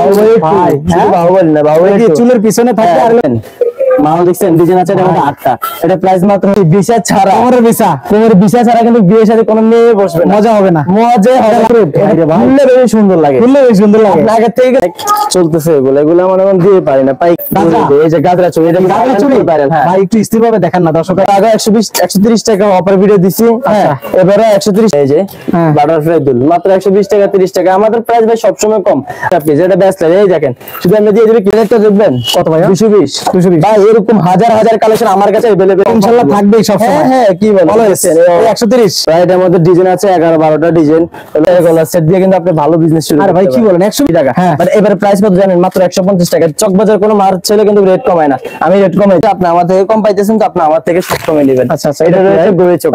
বাহুবলী ভাই, বাহুবলী না, বাহুবলী চুলের পিছনে থাকে আর মাল দেখছেন ডিজাইন আছে এর মধ্যে 8টা। এটা প্রাইস মাত্র 20 ছাড়া, কোমরের বিছা ছাড়া কিন্তু বিয়ের সাথে কোনো মেয়ে বসবে না, মজা হবে না, মজা হবে না। ফুললে বেশি সুন্দর লাগে, ফুললে বেশি সুন্দর লাগে। আগে থেকে চলতেছে এগুলো মনে মনে দিয়ে পারি না। পাই এই যে গাজরা চুড়ি, এটা গাজরা চুড়ি পারেন। হ্যাঁ ভাই একটু স্থির ভাবে দেখান না দর্শক। আগে 120 130 টাকা অফার ভিডিও দিছি। হ্যাঁ এবারে 130। এই যে বাটারফ্লাই দুল মাত্র 120 টাকা 30 টাকা। আমাদের প্রাইস ভাই সব সময় কম। আপনি যেটা বেস্ট লাগে এই দেখেন, শুধু আমরা দিয়ে দিবি ক্লিয়ারটা দেখবেন কত ভাই 220 ভাই। এরকম হাজার হাজার কালেকশন আমার কাছে अवेलेबल ইনশাআল্লাহ থাকবেই সব সময়। হ্যাঁ কি বলেন, ভালো আছে 130 ভাই। এটার মধ্যে ডিজাইন আছে 11 12টা ডিজাইন। এগুলো সেট দিয়ে কিন্তু আপনি ভালো বিজনেস শুরু করতে পারেন। আরে ভাই কি বলেন 120 টাকা। হ্যাঁ বাট এবারে প্রাইস কত জানেন? মাত্র 150 টাকা। চকবাজার কোনো মার ছেলে কিন্তু রেট কমায় না, আমি রেট কমাই। আপনি আমার থেকে কম পাইতেছেন তো আপনি আমার থেকে সব কমে নেবেন। আচ্ছা আচ্ছা, এটা রয়েছে গড়ে চোখ।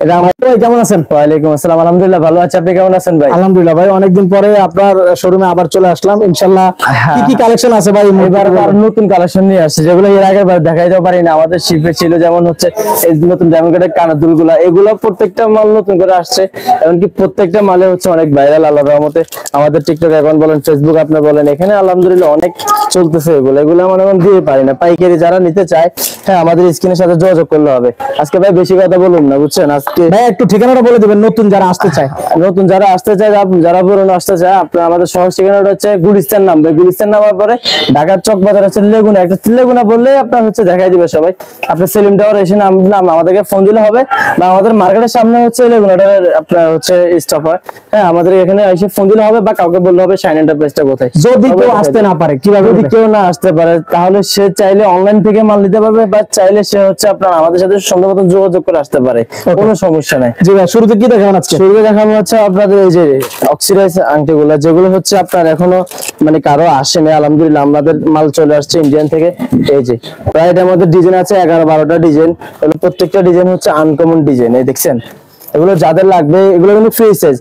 এটা আমার ভাই কেমন আছেন? ওয়ালাইকুম আসসালাম, আলহামদুলিল্লাহ ভালো আছি। আপনি কেমন আছেন ভাই? আলহামদুলিল্লাহ ভাই, অনেকদিন পরে আপনার শোরুমে আবার চলে আসলাম। ইনশাআল্লাহ কি কি কালেকশন আছে ভাই? এবার আর নতুন কালেকশন নিয়ে আসছে যেগুলো এর আগের বার দেখাইতে পারি না। আমাদের শিপে ছিল যেমন হচ্ছে এই নতুন ডায়মন্ড কাটের কানের দুলগুলা, এগুলো প্রত্যেকটা মাল নতুন করে আসছে। এমনকি প্রত্যেকটা মালে হচ্ছে অনেক ভাইরাল আল্লাহর রহমতে। আমাদের টিকটক অ্যাকাউন্ট বলেন, ফেসবুক আপনি বলেন, এখানে আলহামদুলিল্লাহ অনেক চলতেছে এগুলো মনে মনে দিয়ে পারি না। পাইকারি যারা নিতে চায় হ্যাঁ আমাদের স্ক্রিনের সাথে যোগাযোগ করলে হবে। আজকে ভাই বেশি কথা বলুন না বুঝছেন। আজকে ভাই একটু ঠিকানাটা বলে দিবেন নতুন যারা আসতে চায়। নতুন যারা আসতে চায়, যারা পুরনো আসতে চায়, আপনার আমাদের সহজ ঠিকানাটা হচ্ছে গুলিস্তান নামবে। গুলিস্তান নামার পরে ঢাকার চক বাজার হচ্ছে লেগুনা, একটা লেগুনা বললে আপনার হচ্ছে দেখাই দিবে সবাই। আপনি সেলিম টাওয়ার এসে নাম আমাদেরকে ফোন দিলে হবে, বা আমাদের মার্কেটের সামনে হচ্ছে লেগুনাটা আপনার হচ্ছে স্টপ হয়। হ্যাঁ আমাদের এখানে এসে ফোন দিলে হবে, বা কাউকে বললে হবে শাইন এন্টারপ্রাইজটা কোথায়। যদি কেউ আসতে না পারে কিভাবে? যদি কেউ না আসতে পারে তাহলে সে চাইলে অনলাইন থেকে মাল নিতে পারবে, বা চাইলে সে হচ্ছে আপনার আমাদের সাথে সুন্দর মতো যোগাযোগ করে আসতে পারে, কোনো সমস্যা নাই। জি ভাই, শুরুতে কি দেখাবেন আজকে? শুরুতে দেখাবো হচ্ছে আপনাদের এই যে অক্সিডাইজ আংটিগুলো, যেগুলো হচ্ছে আপনার এখনো মানে কারো আসেনি। আলহামদুলিল্লাহ আমাদের মাল চলে আসছে ইন্ডিয়ান থেকে। এই যে প্রায় এটার মধ্যে ডিজাইন আছে 11 12টা ডিজাইন। প্রত্যেকটা ডিজাইন হচ্ছে আনকমন ডিজাইন। এই দেখছেন এগুলো যাদের লাগবে এগুলো কিন্তু ফ্রি সাইজ।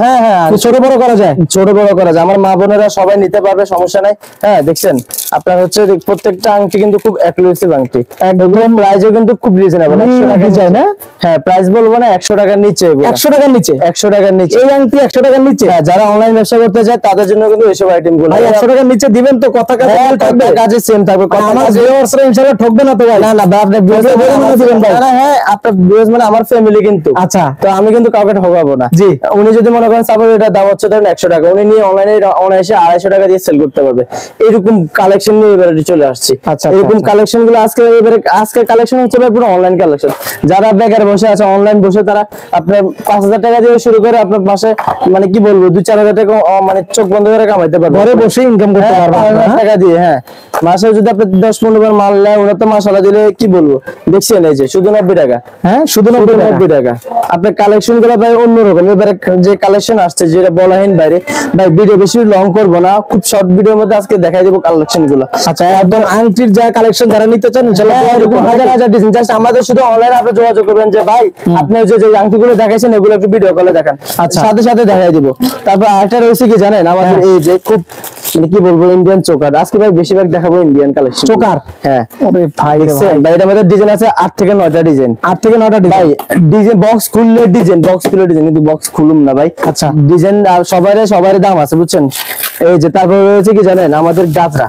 হ্যাঁ হ্যাঁ ছোট বড় করা যায়, ছোট বড় করা যায়। আমার মা বোনেরা সবাই নিতে পারবে, সমস্যা নাই। হ্যাঁ দেখছেন আপনার হচ্ছে প্রত্যেকটা আংটি কিন্তু খুব এক্সক্লুসিভ আংটি, একদম প্রাইসও কিন্তু খুব রিজনেবল। 100 টাকা যায় না? হ্যাঁ প্রাইস বলবো না, 100 টাকার নিচে। 100 টাকার নিচে? 100 টাকার নিচে এই আংটি 100 টাকার নিচে। হ্যাঁ যারা অনলাইন ব্যবসা করতে চায় তাদের জন্য কিন্তু এইসব আইটেম গুলো 100 টাকার নিচে দিবেন তো কথা থাকবে, কাজে সেম থাকবে। আমার ভিউয়ার্সরা ইনশাআল্লাহ ঠকবে না তো ভাই? না না আপনি ভিউয়ার্স বলে দিবেন ভাই। হ্যাঁ আপনার ভিউয়ার্স মানে আমার ফ্যামিলি কিন্তু। আচ্ছা তো আমি কিন্তু কাউকে ঠকাবো না। জি উনি যদি মনে করেন সাপোজ এটা দাম হচ্ছে ধরেন 100 টাকা, উনি নিয়ে অনলাইনে অনায়াসে 250 টাকা দিয়ে সেল করতে পারবে। এরকম কালেকশন নিয়ে এবারে চলে আসছে। আচ্ছা এরকম কালেকশন গুলো আজকের কালেকশন হচ্ছে পুরো অনলাইন কালেকশন। যারা বেকার বসে আছে অনলাইন বসে, তারা আপনার 5000 টাকা দিয়ে শুরু করে আপনার পাশে মানে কি বলবো 2-4 হাজার টাকা মানে চোখ বন্ধ করে কামাইতে পারবে, ঘরে বসে ইনকাম করতে পারবে 5000 টাকা দিয়ে। হ্যাঁ মাসে যদি আপনি 10-15 বার মাল নেয় ওরা তো মাশাআল্লাহ দিলে কি বলবো। দেখছেন এই যে শুধু 90 টাকা। হ্যাঁ শুধু 90 টাকা। আপনার কালেকশন গুলো ভাই অন্যরকম। এবারে যে কালেকশন আসছে যেটা বলাহীন বাইরে ভাই, ভিডিও বেশি লং করবো না, খুব শর্ট ভিডিওর মধ্যে আজকে দেখাই দেবো কালেকশন গুলো। আচ্ছা একদম আংটির যা কালেকশন যারা নিতে চান ইনশাআল্লাহ এরকম হাজার হাজার ডিজাইন। জাস্ট আমাদের শুধু অনলাইনে আপনি যোগাযোগ করবেন যে ভাই আপনি যে আংটিগুলো দেখাইছেন এগুলো একটু ভিডিও কলে দেখান, আচ্ছা সাথে সাথে দেখাই দিব। তারপর আরেকটা রয়েছে কি জানেন আমাদের এই যে খুব মানে কি বলবো ইন্ডিয়ান চোকার। আজকে ভাই বেশিরভাগ দেখাবো ইন্ডিয়ান কালেকশন চোকার। হ্যাঁ ভাই এটার মধ্যে ডিজাইন আছে 8 থেকে 9টা ডিজাইন। 8 থেকে 9টা ডিজাইন ভাই। ডিজাইন বক্স খুললে ডিজাইন, বক্স খুলে ডিজাইন, কিন্তু বক্স খুলুম না ভাই। আচ্ছা ডিজাইন সবারই দাম আছে বুঝছেন। এই যে তারপর রয়েছে কি জানেন আমাদের গাজরা,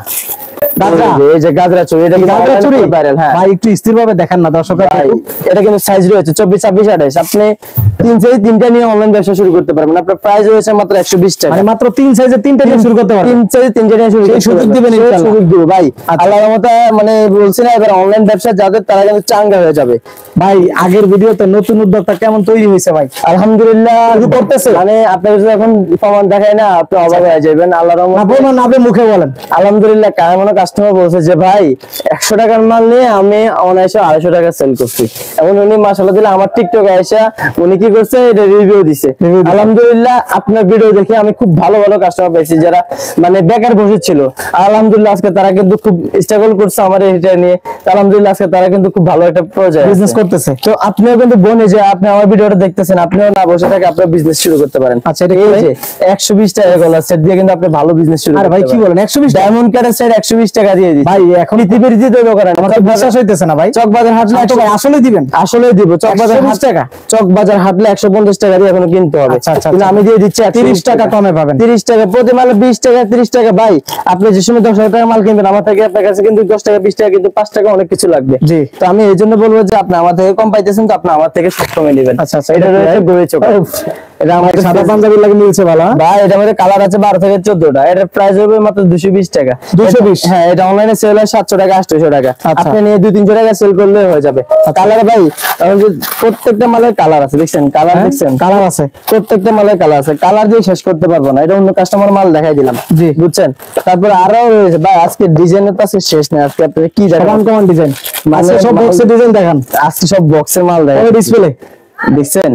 এই যে গাজরা চুড়ি, এটা গাজরা চুড়ি ভাইরাল। হ্যাঁ ভাই একটু স্থির ভাবে দেখান না দর্শক। এটা কিন্তু সাইজ রয়েছে 24, 26, 28। আপনি 3 সাইজ 3টা নিয়ে অনলাইন ব্যবসা শুরু করতে পারবেন। আপনার প্রাইস রয়েছে মাত্র 120 টাকা। মানে মাত্র 3 সাইজে 3টা নিয়ে শুরু করতে পারবেন। 3 সাইজে 3টা নিয়ে শুরু করতে সুযোগ দিবেন ইনশাআল্লাহ। সুযোগ দিব ভাই আল্লাহর রহমতে। মানে বলছি না এবার অনলাইন ব্যবসা যাদের তারা কিন্তু চাঙ্গা হয়ে যাবে ভাই। আগের ভিডিওতে নতুন উদ্যোক্তা কেমন তৈরি হয়েছে ভাই? আলহামদুলিল্লাহ শুরু করতেছে। মানে আপনি যদি এখন প্রমাণ দেখায় না আপনি অবাক হয়ে যাবেন। আল্লাহর রহমতে আপনি মুখে বলেন আলহামদুলিল্লাহ। কারণ কাস্টমার বলছে যে ভাই 100 টাকার মাল নিয়ে আমি অনায়াসে 250 টাকা সেল করছি। এবং উনি মাশাআল্লাহ দিলে আমার টিকটকে আইসা উনি কি করছে এটা রিভিউ দিছে। আলহামদুলিল্লাহ আপনার ভিডিও দেখে আমি খুব ভালো ভালো কাস্টমার পেয়েছি যারা মানে বেকার বসেছিল। আলহামদুলিল্লাহ আজকে তারা কিন্তু খুব স্ট্রাগল করছে আমার এটা নিয়ে। আলহামদুলিল্লাহ আজকে তারা কিন্তু খুব ভালো একটা পর্যায়ে বিজনেস করতেছে। তো আপনিও কিন্তু বনে যে আপনি আমার ভিডিওটা দেখতেছেন, আপনিও না বসে থেকে আপনার বিজনেস শুরু করতে পারেন। আচ্ছা এটা এই যে 120 টাকা গলার সেট দিয়ে কিন্তু আপনি ভালো বিজনেস শুরু করতে পারেন। আরে ভাই কি বলেন 120 ডায়মন্ড কাটের সেট 120 টাকা দিয়ে দিই ভাই। এখন পৃথিবীর যে দোকান আমার বিশ্বাস হইতেছে না ভাই। চকবাজার হাটলে তো ভাই আসলে দিবেন? আসলে দিব। চকবাজার 20 টাকা, চকবাজার হাটলে 150 টাকা দিয়ে এখন কিনতে হবে। কিন্তু আমি দিয়ে দিচ্ছি 30 টাকা কমে পাবেন। 30 টাকা প্রতি মালে 20 টাকা 30 টাকা ভাই। আপনি যে সময় 10,000 টাকা মাল কিনবেন আমার থেকে, আপনার কাছে কিন্তু 10 টাকা 20 টাকা কিন্তু 5 টাকা অনেক কিছু লাগবে। জি, তো আমি এই জন্য বলবো যে আপনি আমার থেকে কম পাইতেছেন, তো আপনি আমার থেকে সব কমে নেবেন। আচ্ছা আচ্ছা, এটা রয়েছে গড়ে চোখ। এটা আমাদের সাদা পাঞ্জাবি লাগে মিলছে ভালো ভাই। এটা আমাদের কালার আছে 12 থেকে 14টা। এটার প্রাইস হবে মাত্র 220 টাকা। 220? হ্যাঁ, এটা অনলাইনে সেল হয় 700 টাকা 800 টাকা। আপনি নিয়ে 2-300 টাকা সেল করলে হয়ে যাবে। কালার ভাই প্রত্যেকটা মালের কালার আছে, দেখছেন কালার, দেখছেন কালার আছে, প্রত্যেকটা মালের কালার আছে। কালার দিয়ে শেষ করতে পারবো না, এটা অন্য কাস্টমার মাল দেখাই দিলাম। জি, বুঝছেন। তারপর আরো রয়েছে ভাই, আজকে ডিজাইনের তো আজকে শেষ নেই। আজকে আপনি কি দেখান? কমন ডিজাইন, মানে সব বক্সের ডিজাইন দেখান। আজকে সব বক্সের মাল দেখান। ডিসপ্লে দেখছেন,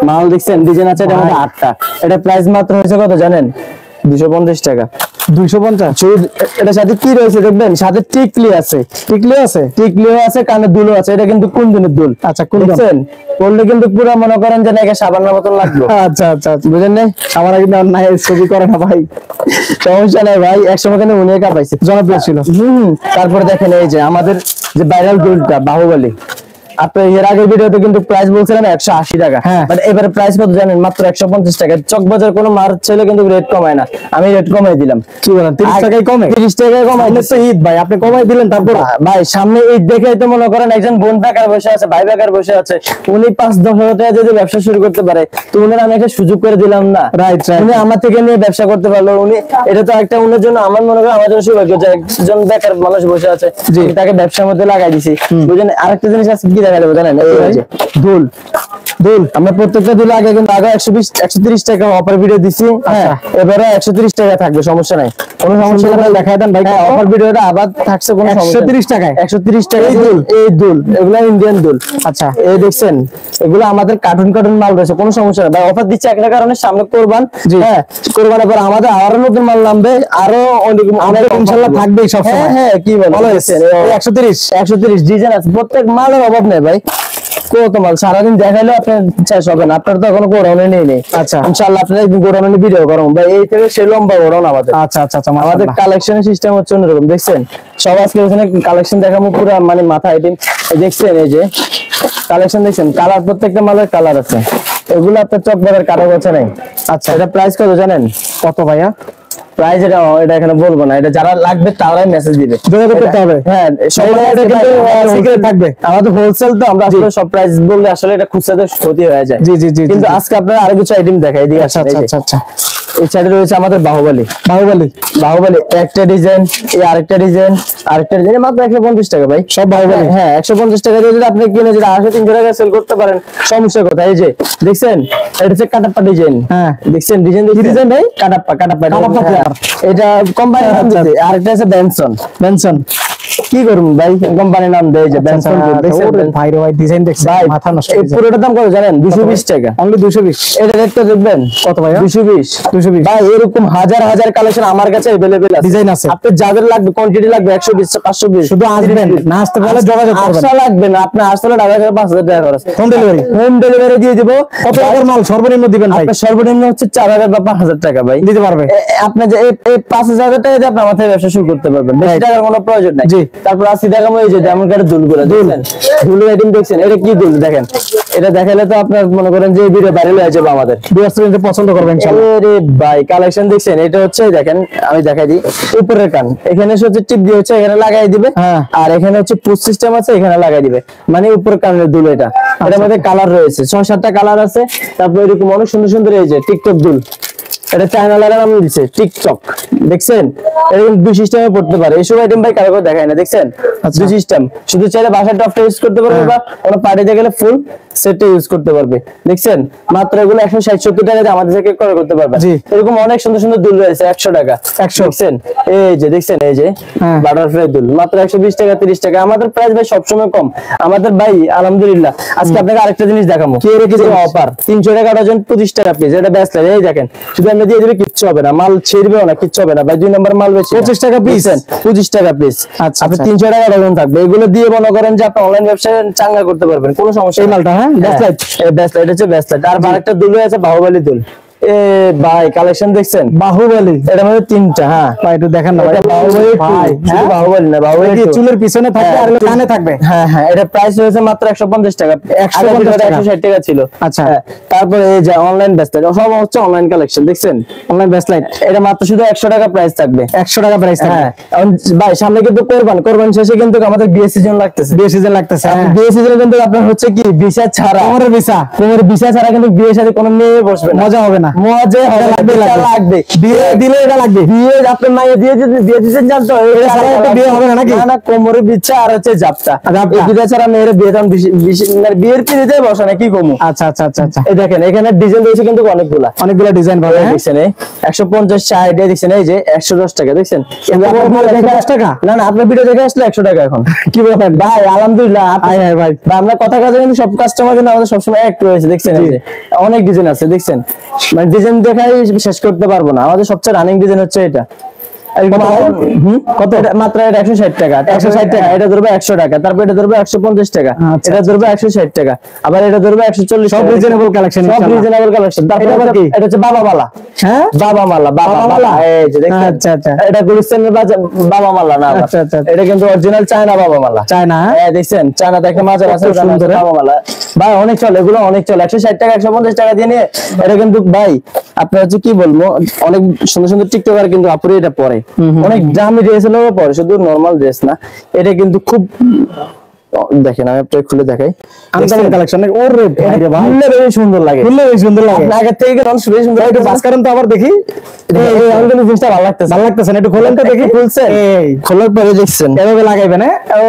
মাল দেখছেন, ডিজাইন আছে। এটা আমাদের 8টা। এটা প্রাইস মাত্র হয়েছে কত জানেন? 250 টাকা। 250? এটা সাথে কি রয়েছে দেখবেন? সাথে টিকলি আছে। টিকলি আছে? টিকলিও আছে, কানে দুলও আছে। এটা কিন্তু কোন দিনের দুল? আচ্ছা, কোন দেখছেন? বললে কিন্তু পুরো মনে করেন যে নাকি সাবানের মতন লাগলো। আচ্ছা আচ্ছা, বুঝেন নাই? আমার কিন্তু নাই ছবি করে না ভাই। সমস্যা নাই ভাই, একসময় কিন্তু উনি একা পাইছে, জনপ্রিয় ছিল। তারপরে দেখেন এই যে আমাদের যে ভাইরাল দুলটা বাহুবলী। আপনি এর আগের ভিডিওতে কিন্তু প্রাইস বলছিলেন 180 টাকা, বাট এবারে প্রাইস কত জানেন? মাত্র 150 টাকা। চকবাজার কোনো মার ছেলে কিন্তু রেট কমায় না, আমি রেট কমাই দিলাম। কি বলেন? 30 টাকাই কমে? 30 টাকাই কমাই। তো ঈদ ভাই, আপনি কমাই দিলেন। তারপর ভাই সামনে ঈদ দেখেই তো মনে করেন একজন বোন বেকার বসে আছে, ভাই বেকার বসে আছে, উনি 5-10 হাজার টাকা যদি ব্যবসা শুরু করতে পারে, তো উনার আমি একটা সুযোগ করে দিলাম না? Right right. উনি আমার থেকে নিয়ে ব্যবসা করতে পারলো, উনি এটা তো একটা উনার জন্য, আমার মনে করেন আমার জন্য সৌভাগ্য যে একজন বেকার মানুষ বসে আছে, তাকে ব্যবসার মধ্যে লাগাই দিছি। বুঝলেন? আরেকটা জিনিস আছে, কি দেখা যাবে জানেন? দুল, দুল আমরা প্রত্যেকটা দুল আগে কিন্তু আগে 120-130 টাকা অফার ভিডিও দিছি। হ্যাঁ, এবারে 130 টাকা থাকবে, সমস্যা নাই, কোনো সমস্যা নাই। দেখায় দেন ভাই, অফার ভিডিওটা আবার থাকছে, কোনো সমস্যা 130 টাকায়। 130 টাকা এই দুল, এই দুল এগুলা ইন্ডিয়ান দুল। আচ্ছা, এই দেখছেন এগুলো আমাদের কার্টুন কার্টুন মাল রয়েছে, কোনো সমস্যা নাই ভাই। অফার দিচ্ছে একটা কারণে, সামনে কোরবান। হ্যাঁ, কোরবানের পর আমাদের আরো নতুন মাল নামবে, আরো অনেক ইনশাআল্লাহ থাকবেই সব সময়। হ্যাঁ, কি বলেন? 130 ডিজাইন আছে, প্রত্যেক মালের অভাব নেই ভাই। কত মাল সারাদিন দেখাইলে আপনার শেষ হবে না। আপনার তো এখনো গোডাউনে নেই। আচ্ছা, ইনশাআল্লাহ আপনার একদিন গোডাউনে ভিডিও করব ভাই। এই থেকে সে লম্বা গোডাউন আমাদের। আচ্ছা আচ্ছা, আমাদের কালেকশনের সিস্টেম হচ্ছে অন্যরকম, দেখছেন। সব আজকে এখানে কালেকশন দেখাবো পুরো, মানে মাথা আইটেম দেখছেন। এই যে কালেকশন দেখছেন, কালার প্রত্যেকটা মালের কালার আছে। এগুলো আপনার চকবাজার কারো কাছে নাই। আচ্ছা, এটা প্রাইস কত জানেন? কত ভাইয়া প্রাইস? এটা এখানে বলবো না, এটা যারা লাগবে তারাই মেসেজ দিবে, যোগাযোগ করতে হবে। হ্যাঁ, সবাই এটা কিন্তু সিক্রেট থাকবে। আমাদের হোলসেল তো, আমরা আসলে সব প্রাইস বললে আসলে এটা খুচরাতে ক্ষতি হয়ে যায়। জি জি জি। কিন্তু আজকে আপনারা আরো কিছু আইটেম দেখাই দিই। আচ্ছা আচ্ছা আচ্ছা, এই সাইডে রয়েছে আমাদের বাহুবলী। বাহুবলী বাহুবলী একটা ডিজাইন, এই আরেকটা ডিজাইন, আরেকটা ডিজাইন, মাত্র 150 টাকা ভাই, সব বাহুবলী। হ্যাঁ, 150 টাকা দিয়ে যদি আপনি কিনে যদি 250-300 টাকা সেল করতে পারেন, সমস্যা কোথায়? এই যে দেখছেন, এটা হচ্ছে কাটাপ্পা ডিজাইন। হ্যাঁ, দেখছেন ডিজাইন, ডিজাইন ভাই, কাটাপ্পা কাটাপ্পা। এটা কোম্পানি নাম দিতে, আরেকটা আছে বেনসন। বেনসন কি করুন ভাই, কোম্পানি নাম দেয় যে বেনসন। দেখছেন ভাই রে ভাই, ডিজাইন দেখছেন, মাথা নষ্ট। এই পুরোটার দাম কত জানেন? 220 টাকা, অনলি 220। এটা রেটটা দেখবেন কত ভাই? 220 ভাই। এরকম হাজার হাজার কালেকশন আমার কাছে अवेलेबल আছে, ডিজাইন আছে। আপনি যাদের লাগবে, কোয়ান্টিটি লাগবে 120 520, শুধু আসবেন, না আসতে পারলে যোগাযোগ করবেন। আসা লাগবে না, আপনি আসলে 5,000 টাকা খরচ, হোম ডেলিভারি। হোম ডেলিভারি দিয়ে দেব। কত টাকার মাল সর্বনিম্ন দিবেন ভাই? আপনার সর্বনিম্ন হচ্ছে 4,000 বা 5,000 টাকা ভাই দিতে পারবে। আপনি যে এই 5,000 টাকা দিয়ে আপনি আমার থেকে ব্যবসা শুরু করতে পারবেন, বেশি টাকার কোনো প্রয়োজন নাই। জি, তারপর আসি দেখাবো এই যে ডায়মন্ড কাটের দুলগুলো। দেখছেন দুল আইটেম, দেখছেন এটা কি দুল দেখেন। এটা দেখালে তো আপনার মনে করেন যে ভিডিও ভাইরাল হয়ে যাবে, আমাদের ভিউয়ার্স কিন্তু পছন্দ করবেন ইনশাআল্লাহ। আরে ভাই কালেকশন দেখছেন, এটা হচ্ছে দেখেন, আমি দেখাই দিই। উপরের কান এখানে হচ্ছে টিপ দিয়ে হচ্ছে এখানে লাগাই দিবে, আর এখানে হচ্ছে পুশ সিস্টেম আছে, এখানে লাগাই দিবে, মানে উপরের কানের দুল। এটা এটার মধ্যে কালার রয়েছে 6-7টা কালার আছে। তারপর এরকম অনেক সুন্দর সুন্দর এই যে টিকটক দুল, এটা চায়না লাগা নাম দিচ্ছে টিকটক। দেখছেন এরকম দুই সিস্টেমে পড়তে পারে। এইসব আইটেম ভাই কারো দেখায় না, দেখছেন দুই সিস্টেম। শুধু চাইলে বাসার টপটা ইউজ করতে পারবে, বা কোনো পার্টিতে গেলে ফুল সেটটা ইউজ করতে পারবে। দেখছেন মাত্র এগুলো 160-70 টাকা দিয়ে আমাদের থেকে ক্রয় করতে পারবে। এরকম অনেক সুন্দর সুন্দর দুল রয়েছে 100 টাকা 100। দেখছেন এই যে, দেখছেন এই যে বাটারফ্লাই দুল, মাত্র 120 টাকা 30 টাকা। আমাদের প্রাইস ভাই সবসময় কম আমাদের ভাই, আলহামদুলিল্লাহ। আজকে আপনাকে আরেকটা জিনিস দেখাবো, কি রেখেছে অফার 300 টাকা ডজন, 25 টাকা পিস। এটা ব্যাসলেট, এই দেখেন শুধু আমরা দিয়ে দিবে, কিচ্ছু হবে না, মাল ছিড়বেও না, কিচ্ছু হবে না ভাই। 2 নম্বর মাল বেশি 25 টাকা পিস, 25 টাকা পিস। আচ্ছা, আপনি 300 টাকা ডজন থাকবে। এগুলো দিয়ে মনে করেন যে আপনি অনলাইন ব্যবসা চাঙ্গা করতে পারবেন, কোনো সমস্যা। এই মালটা হ্যাঁ ব্যাসলেট, এই ব্যাসলেট হচ্ছে ব্যাসলেট। আর আরেকটা দুল আছে বাহুবলী দুল, ভাই কালেকশন দেখছেন বাহুবলী, এটা মধ্যে তিনটা। হ্যাঁ ভাই একটু দেখেন না ভাই, বাহুবলী ভাই, বাহুবলী না, বাহুবলী কি চুলের পিছনে থাকবে আর কানে থাকবে। হ্যাঁ হ্যাঁ, এটা প্রাইস হয়েছে মাত্র 150 টাকা, 160 টাকা ছিল। আচ্ছা, তারপরে এই যে অনলাইন ব্রেসলেট, সব হচ্ছে অনলাইন কালেকশন দেখছেন, অনলাইন ব্রেসলেট, এটা মাত্র শুধু 100 টাকা প্রাইস থাকবে, 100 টাকা প্রাইস থাকবে। হ্যাঁ ভাই, সামনে কিন্তু কোরবান শেষে কিন্তু আমাদের বিয়ে সিজন লাগতেছে, বিয়ে সিজন লাগতেছে। বিয়ে সিজনে কিন্তু আপনার হচ্ছে কি ভিসা ছাড়া, কোমরের ভিসা ছাড়া কিন্তু বিয়ের সাথে কোনো মেয়ে বসবে না, মজা হবে না, মজা লাগবে, বিয়ে দিলে এটা লাগবে, বিয়ে আপনার মায়ে দিয়ে যদি বিয়ে দিতে জানতো এটা ছাড়া একটা বিয়ে হবে না নাকি? না, কোমরের ভিসা আর হচ্ছে জাপটা, এই দুটো ছাড়া মেয়ের বিয়ে তখন বিয়ের পিড়িতে বসে না, কি কমু। আচ্ছা আচ্ছা আচ্ছা আচ্ছা, এই দেখেন এখানে ডিজাইন রয়েছে কিন্তু অনেকগুলা ডিজাইন পাবেন, দেখছেন 150 60 দেখছেন, এই যে 110 টাকা দেখছেন, 110 টাকা। না না, আপনার ভিডিও দেখে আসলে 100 টাকা এখন, কি বলেন ভাই? আলহামদুলিল্লাহ ভাই, আমরা কথা কিন্তু সব কাস্টমার কিন্তু আমাদের সবসময় এক রয়েছে, দেখছেন এই যে অনেক ডিজাইন আছে দেখছেন, মানে ডিজাইন দেখাই শেষ করতে পারবো না, আমাদের সবচেয়ে রানিং ডিজাইন হচ্ছে এটা। কত? মাত্র 160 টাকা, 160 টাকা, এটা ধরবে 100 টাকা, তারপর এটা ধরবে 150 টাকা, এটা ধরবে 160 টাকা, আবার এটা ধরবে 140। সব রিজনেবল কালেকশন, সব রিজনেবল কালেকশন। তারপর আবার কি? এটা হচ্ছে বাবা মালা। হ্যাঁ, বাবা মালা, এই যে দেখেন। আচ্ছা আচ্ছা, এটা গুলিস্তানের বাবা মালা না, আচ্ছা আচ্ছা, এটা কিন্তু অরিজিনাল চায়না বাবা মালা, চায়না। হ্যাঁ দেখছেন, চায়না দেখে মাজার আছে, সুন্দর বাবা মালা ভাই, অনেক চলে এগুলো, অনেক চলে। 160 টাকা 150 টাকা দিয়ে নিয়ে এটা কিন্তু ভাই আপনার হচ্ছে কি বলবো, অনেক সুন্দর সুন্দর টিকটকার কিন্তু আপুরে এটা পরে, অনেক দামি ড্রেস হলেও পরে, শুধু নরমাল ড্রেস না, এটা কিন্তু খুব দেখেন, আমি একটা খুলে দেখাই, আনকমন কালেকশন। ওরে ভাই রে ভাই, খুললে সুন্দর লাগে, আগে থেকে অনেক সুন্দর। একটু বাস করেন তো আবার দেখি, এই আনকমন জিনিসটা ভালো লাগতেছে না, একটু খোলেন তো দেখি। খুলছে, এই খোলার পরে দেখছেন এভাবে লাগাইবেন। ও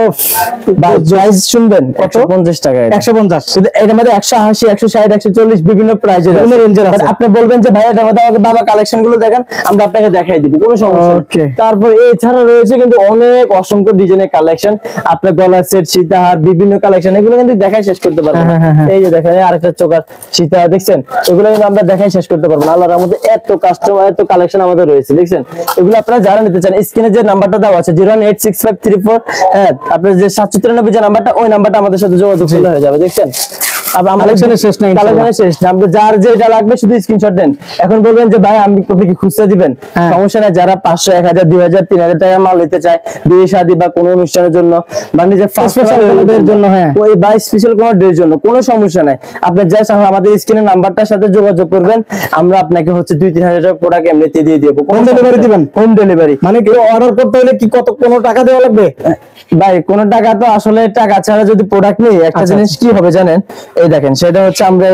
ভাই, প্রাইস শুনবেন, 150 টাকা, 150 শুধু। এর মধ্যে 180 160 140 বিভিন্ন প্রাইজের রেঞ্জের আছে। আপনি বলবেন যে ভাই এটার মধ্যে আমাকে বাবা কালেকশন গুলো দেখেন, আমরা আপনাকে দেখাই দিব, কোনো সমস্যা নেই। তারপর এছাড়া রয়েছে কিন্তু অনেক অসংখ্য ডিজাইনের কালেকশন, আপনার গলার সেট, সীতাহার, বিভিন্ন কালেকশন, এগুলো কিন্তু দেখাই শেষ করতে পারবো না। এই যে দেখেন আরেকটা চোকার সীতাহার দেখছেন, এগুলো কিন্তু আমরা দেখাই শেষ করতে পারবো না। আল্লাহর রহমতে এত কাস্টমার, এত কালেকশন আমাদের রয়েছে দেখছেন। এগুলো আপনারা যারা নিতে চান, স্ক্রিনে যে নাম্বারটা দেওয়া আছে 0186534, হ্যাঁ আপনার যে 793 যে নাম্বারটা, ওই নাম্বারটা আমাদের সাথে যোগাযোগ করলে হয়ে যাবে দেখছেন। যার যেটা লাগবে শুধু স্ক্রিনশট দেন। এখন বলবেন যে ভাই আমি কি খুচরা দিবেন, সমস্যা নাই। যারা 500 1000 2000 3000 টাকা মাল নিতে চায় বিয়ে শাদী বা কোনো অনুষ্ঠানের জন্য বা নিজের স্পেশাল জন্য, হ্যাঁ ওই বা স্পেশাল কোনো ডের জন্য, কোনো সমস্যা নাই। আপনি জাস্ট আমাদের স্ক্রিনের নাম্বারটার সাথে যোগাযোগ করবেন, আমরা আপনাকে হচ্ছে 2-3000 টাকা প্রোডাক্ট এমনিতে দিয়ে দেব। হোম ডেলিভারি দিবেন? হোম ডেলিভারি মানে কি অর্ডার করতে হলে কি কোনো টাকা দেওয়া লাগবে? ভাই কোনো টাকা তো আসলে, টাকা ছাড়া যদি প্রোডাক্ট নেই, একটা জিনিস কি হবে জানেন, এই দেখেন সেটা হচ্ছে আমরা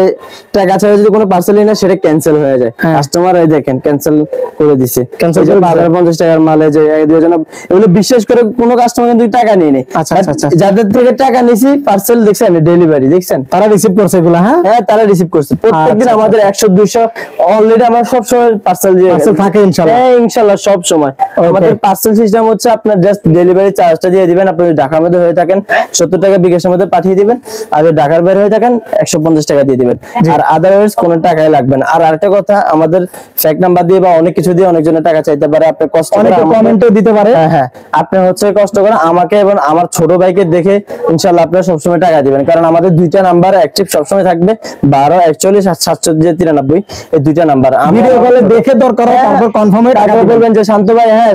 টাকা ছাড়া যদি কোনো পার্সেল নিই না, সেটা ক্যান্সেল হয়ে যায়। কাস্টমার এই দেখেন ক্যান্সেল করে দিছে, ক্যান্সেল করে 50 টাকার মালে যে দুজন, এগুলো বিশেষ করে কোনো কাস্টমার কিন্তু টাকা নিয়ে নেই। আচ্ছা আচ্ছা, যাদের থেকে টাকা নিছি পার্সেল দেখছেন ডেলিভারি দেখছেন, তারা রিসিভ করছে এগুলো। হ্যাঁ হ্যাঁ, তারা রিসিভ করছে। প্রত্যেকদিন আমাদের 100-200 অলরেডি আমরা সব সময় পার্সেল দিয়ে থাকে ইনশাআল্লাহ। হ্যাঁ ইনশাআল্লাহ সব সময় আমাদের পার্সেল সিস্টেম হচ্ছে, আপনার জাস্ট ডেলিভারি চার্জটা দিয়ে দিবেন। আপনি ঢাকার মধ্যে হয়ে থাকেন 70 টাকা বিকাশের মধ্যে পাঠিয়ে দিবেন, আর ঢাকার বাইরে হয়ে থাকেন 150 টাকা দিয়ে দিবেন, আর আদারওয়াইজ কোনো টাকাই লাগবে না। আর আরেকটা কথা, আমাদের ফেক নাম্বার দিয়ে বা অনেক কিছু দিয়ে অনেকজনের টাকা চাইতে পারে, আপনি কষ্ট করে কমেন্টও দিতে পারে। হ্যাঁ হ্যাঁ, আপনি হচ্ছে কষ্ট করে আমাকে এবং আমার ছোট ভাইকে দেখে ইনশাআল্লাহ আপনারা সবসময় টাকা দিবেন, কারণ আমাদের দুইটা নাম্বার অ্যাক্টিভ সবসময় থাকবে, 12 41 আর 793, এই দুইটা নাম্বার। ভিডিও কলে দেখে দরকার হয়, তারপর কনফার্ম হয়ে টাকা বলবেন যে শান্ত ভাই, হ্যাঁ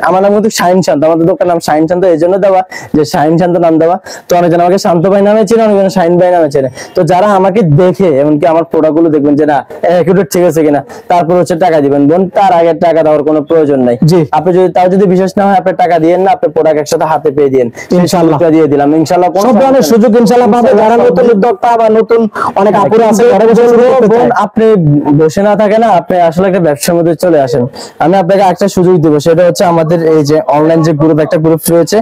আমার নাম কিন্তু শাহিন শান্ত, আমাদের দোকানের নাম শাহিন শান্ত, এই জন্য দেওয়া যে শাহিন শান্ত নাম দেওয়া। তো অনেকজন আমাকে শান্ত ভাই নামে চেনে, অনেকজন শাহিন ভাই নামে চেনে। তো যারা আমাকে দেখে এমনকি আমার প্রোডাক্ট গুলো দেখবেন যে না একুরেট ঠিক আছে কিনা, তারপর হচ্ছে টাকা দিবেন। বোন তার আগে টাকা দেওয়ার কোনো প্রয়োজন নাই। আপনি যদি তাও যদি বিশেষ না হয়, আপনি টাকা দিয়েন না, আপনি প্রোডাক্ট একসাথে হাতে পেয়ে দিন, ইনশাআল্লাহ দিয়ে দিলাম ইনশাআল্লাহ। কোনো ধরনের সুযোগ ইনশাআল্লাহ পাবে যারা নতুন উদ্যোক্তা বা নতুন অনেক আপুরা আছে, বোন আপনি বসে না থাকে না, আপনি আসলে একটা ব্যবসার মধ্যে চলে আসেন। আমি আপনাকে একটা সুযোগ দেব, সেটা হচ্ছে আমাদের এই যে অনলাইন যে গ্রুপ, একটা গ্রুপ রয়েছে,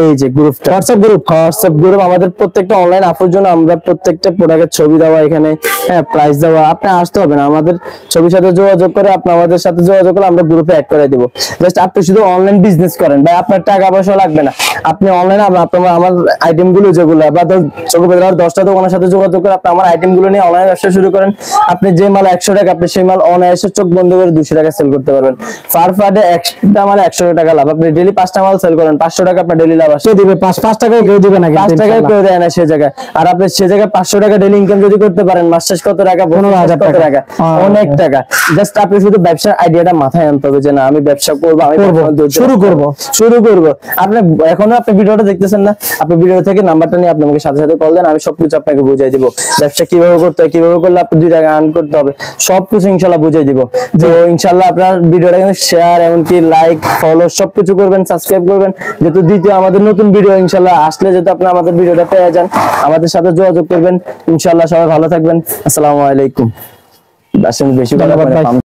এই যে গ্রুপটা হোয়াটসঅ্যাপ গ্রুপ, আমাদের প্রত্যেকটা অনলাইন আপুর জন্য আমরা প্রত্যেকটা প্রোডাক্টের ছবি দেওয়া, এখানে হ্যাঁ প্রাইস দেওয়া। আপনি আসতে হবে না, আমাদের ছবির সাথে যোগাযোগ করে আপনি আমাদের সাথে যোগাযোগ করে আমরা গ্রুপে অ্যাড করে দিব। জাস্ট আপনি শুধু অনলাইন বিজনেস করেন ভাই, আপনার টাকা পয়সা লাগবে না। আপনি অনলাইনে আপনার আমার আইটেম গুলো যেগুলো বা চকোবাজার 10টা দোকানের সাথে যোগাযোগ করে আপনি আমার আইটেম গুলো নিয়ে অনলাইন ব্যবসা শুরু করেন। আপনি যে মাল 100 টাকা, আপনি সেই মাল অনায়াসে চোখ বন্ধ করে 200 টাকা সেল করতে পারবেন। ফারফাডে একটা মাল 100 টাকা লাভ। আপনি ডেইলি 5টা মাল সেল করেন, 500 টাকা আপনার ডেইলি লাভ আসে। দিবে 5 টাকাও কেউ দিবে না, 5 টাকাও কেউ দেয় না সে জায়গায়। আর আপনি সে জায়গায় 500 টাকা ডেইলি ইনকাম যদি করতে পারেন, মাস শেষ কত টাকা? 15,000 টাকা। অনেক টাকা। জাস্ট আপনি শুধু ব্যবসার আইডিয়াটা মাথায় আনতে হবে যে না আমি ব্যবসা করব, আমি শুরু করব। আপনি এখনো আপনি ভিডিওটা দেখতেছেন না, আপনি ভিডিও থেকে নাম্বারটা নিয়ে আপনি আমাকে সাথে সাথে কল দেন, আমি সবকিছু আপনাকে বুঝিয়ে দিব। ব্যবসা কিভাবে করতে হয়, কিভাবে করলে আপনি 2 টাকা আর্ন করতে হবে, সবকিছু ইনশাআল্লাহ বুঝিয়ে দিব। তো ইনশাআল্লাহ আপনার ভিডিওটা কিন্তু শেয়ার, এমনকি লাইক, ফলো সবকিছু করবেন, সাবস্ক্রাইব করবেন, যেহেতু দ্বিতীয় আমাদের নতুন ভিডিও ইনশাআল্লাহ আসলে যেহেতু আপনি আমাদের ভিডিওটা পেয়ে যান, আমাদের সাথে যোগাযোগ করবেন। ইনশাআল্লাহ সবাই ভালো থাকবেন। আসসালামু আলাইকুম। বেশি কথা